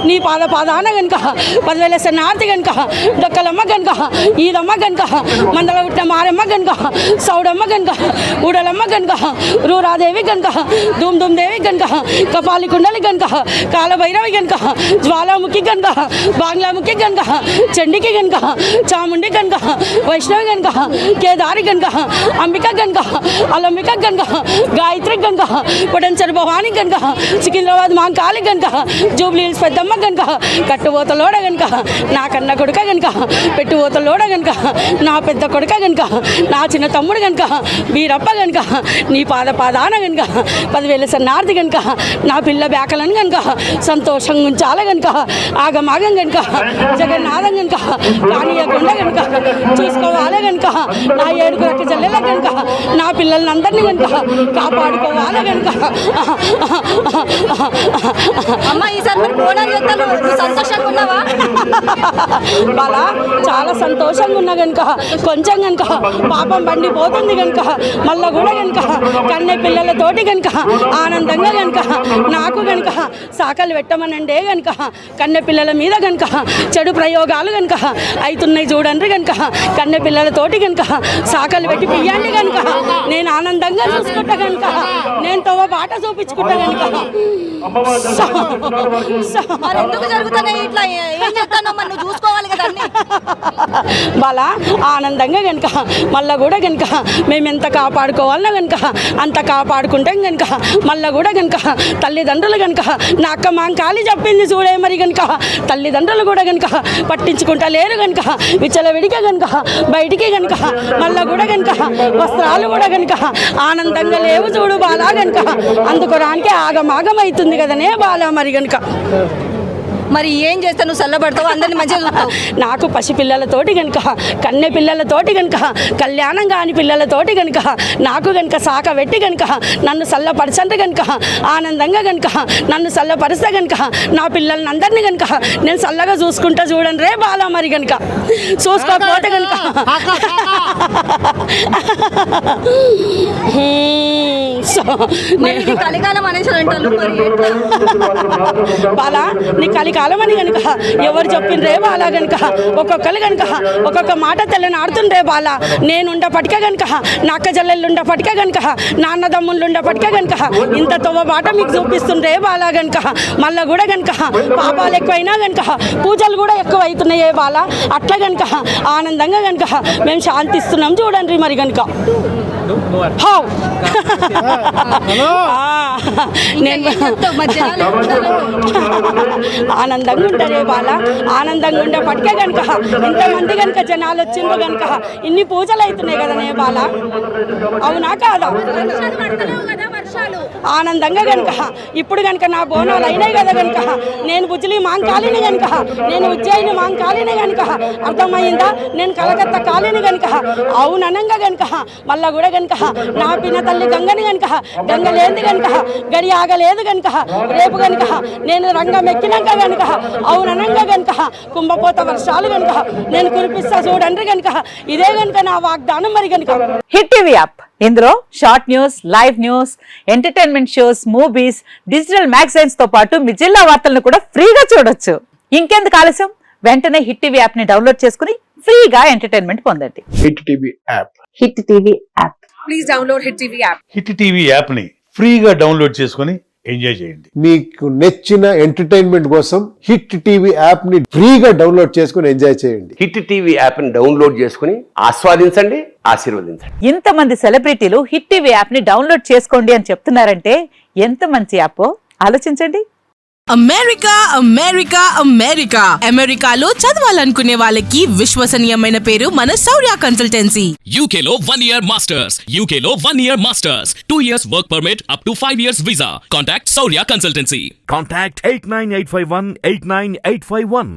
నీ పాదాన కనుక 10,000 శరణార్థి కనుక డొక్కలమ్మ కనుక ఈదమ్మ కనుక మందల పుట్టిన మారమ్మ కనుక సౌడమ్మ కనుక ఊడలమ్మ కనుక రూరాదేవి కనుక ధూమ్ దేవి కనుక కపాలి కుండలి కనుక కాలభైరవి కనుక జ్వాలాముఖి కనుక బాంగ్లాముఖి కనుక చండికి కనుక చాముండి కనుక వైష్ణవి కనుక కేదారి కనుక అంబిక కనుక అలంబిక కనుక గాయత్రి కనుక పొటెన్షియల్ భవానీ కనుక సికింద్రాబాద్ మాంకాళి కనుక జూబ్లీ హిల్స్ పెద్దమ్మ కనుక కట్టుబోతలోడ కనుక నా కన్న కొడుక కనుక పెట్టుబోతలోడ కనుక నా పెద్ద కొడుక కనుక నా చిన్న తమ్ముడు కనుక వీరప్ప కనుక నీ పాదాన కనుక 10,000 శరణార్థి కనుక నా పిల్ల బ్యాకలను కనుక సంతోషంగా ఉంచాల కనుక ఆగమాగం కనుక జగన్నాథం కనుక కానీయకుండ కనుక చూసుకోవాలి కనుక నా 7 రక్క చెల్లెల కనుక నా పిల్లలందరినీ కనుక కాపాడుకోవాలి కనుక అమ్మ ఈసారి మరి బోనాలు చేస్తాను సంతోషంగా ఉన్నావా? అలా చాలా సంతోషంగా ఉన్నా కనుక కొంచెం కనుక పాపం బండి పోతుంది కనుక మళ్ళా కూడా కనుక కన్నె పిల్లలతోటి కనుక ఆనందంగా కనుక నాకు కనుక సాకలు పెట్టమనండే కనుక కన్నె పిల్లల మీద కనుక చెడు ప్రయోగాలు కనుక అవుతున్నాయి చూడండి కనుక కన్నె పిల్లలతోటి కనుక సాకలు పెట్టి పియ్యండి కనుక నేను ఆనందంగా చూసుకుంటా కనుక నేను తవ బాట చూపించుకుంటా కనుక ఎందుకు జరుగుతున్నాయి ఇట్లా? ఏం చెప్తాను మరి నువ్వు చూసుకోవాలి కదా అన్ని. బాలా ఆనందంగా కనుక మళ్ళా కూడా కనుక మేము ఎంత కాపాడుకోవాలన్నా కనుక అంత కాపాడుకుంటాం కనుక మళ్ళా కూడా కనుక తల్లిదండ్రులు కనుక నా అక్క మాంకాళి చెప్పింది చూడే మరి కనుక తల్లిదండ్రులు కూడా కనుక పట్టించుకుంటా లేరు కనుక విచ్చలవిడిగా కనుక బయటికి కనుక మళ్ళా కూడా కనుక వస్త్రాలు కూడా కనుక ఆనందంగా లేవు చూడు బాలా కనుక అందుకోడానికి ఆగమాగం అవుతుంది కదనే బాలా మరి కనుక. మరి ఏం చేస్తావు? నువ్వు చల్లబడతావు, అందరినీ మంచిగా చూస్తావు. నాకు పసిపిల్లలతోటి కనుక కన్నె పిల్లలతోటి కనుక కళ్యాణం కాని పిల్లలతోటి కనుక నాకు కనుక సాక పెట్టి కనుక నన్ను చల్లపరచండి కనుక ఆనందంగా కనుక నన్ను చల్లపరిస్తే కనుక నా పిల్లల్ని అందరినీ కనుక నేను చల్లగా చూసుకుంటా చూడండి రే బాలా మరి కనుక చూసుకోకపోతే కనుక కలికాలం అనేసి బాలా నీ కలికాలం అని కనుక ఎవరు చెప్పిండ్రే బాలా కనుక ఒక్కొక్కరు కనుక ఒక్కొక్క మాట తెల్లని ఆడుతుండ్రే బాలా నేనుండపటిక కనుక నా అక్క చెల్లెళ్ళుండపటిక కనుక నాన్న తమ్ముళ్ళుండపటిక కనుక ఇంత తొవ్వ బాట మీకు చూపిస్తుండ్రే బాలా కనుక మళ్ళా కూడా కనుక పాపాలు ఎక్కువైనా కనుక పూజలు కూడా ఎక్కువ అవుతున్నాయే బాలా అట్లా కనుక ఆనందంగా కనుక మేము శాంతిస్తున్నాం చూడండి మరి కనుక నేను ఆనందంగా ఉంటారే బాలా ఆనందంగా ఉండేపటికే కనుక ఇంతమంది కనుక జనాలు వచ్చిండ్రు కనుక ఇన్ని పూజలు అవుతున్నాయి కదనే బాలా అవునా కాదా? ఆనందంగా కనుక ఇప్పుడు కనుక నా బోనాలు అయినాయి కదా కనుక నేను బుజ్జిలి మాంకాళిని కనుక నేను ఉజ్జయిని మాంకాళిని కనుక అర్థమైందా? నేను కలకత్తా కాళిని కనుక అవుననంగా కనుక మళ్ళా కూడా కనుక నా పిన్న తల్లి గంగని కనుక గంగ లేని కనుక గడి ఆగలేదు కనుక రేపు కనుక నేను రంగం ఎక్కినాక కనుక అవుననంగా కనుక కుంభపోత వర్షాలు కనుక నేను కురిపిస్తా చూడండి కనుక ఇదే కనుక నా వాగ్దానం మరి కనుక. హిట్ టీవీ యాప్ ఇందులో short news, live news, entertainment shows, movies, digital magazines తో పాటు మీ జిల్లా వార్తలను కూడా ఫ్రీగా చూడొచ్చు. ఇంకెందుకు ఆలస్యం? వెంటనే హిట్ టీవీ యాప్ ని డౌన్లోడ్ చేసుకుని ఫ్రీగా ఎంటర్టైన్మెంట్ పొందండి. Hit TV app. Hit TV app. Please download hit TV app. Hit TV app ని ఫ్రీగా డౌన్లోడ్ చేసుకుని ఎంజాయ్ చేయండి. మీకు నచ్చిన ఎంటర్టైన్మెంట్ కోసం హిట్ టీవీ యాప్ ని ఫ్రీగా డౌన్లోడ్ చేసుకుని ఎంజాయ్ చేయండి. హిట్ టీవీ యాప్ ని డౌన్లోడ్ చేసుకుని ఆస్వాదించండి, ఆశీర్వదించండి. ఇంతమంది సెలబ్రిటీలు హిట్ టీవీ యాప్ ని డౌన్లోడ్ చేసుకోండి అని చెప్తున్నారంటే ఎంత మంచి యాప్ ఆలోచించండి. అమెరికా అమెరికా అమెరికా అమెరికాలో చదవాలనుకునే వాళ్ళకి విశ్వసనీయమైన పేరు మన శౌర్య కన్సల్టెన్సీ. UK లో 1 year masters, UK లో 1 year masters, 2 years work permit up to 5 years visa. Contact Saurya Consultancy. Contact 89851 89851.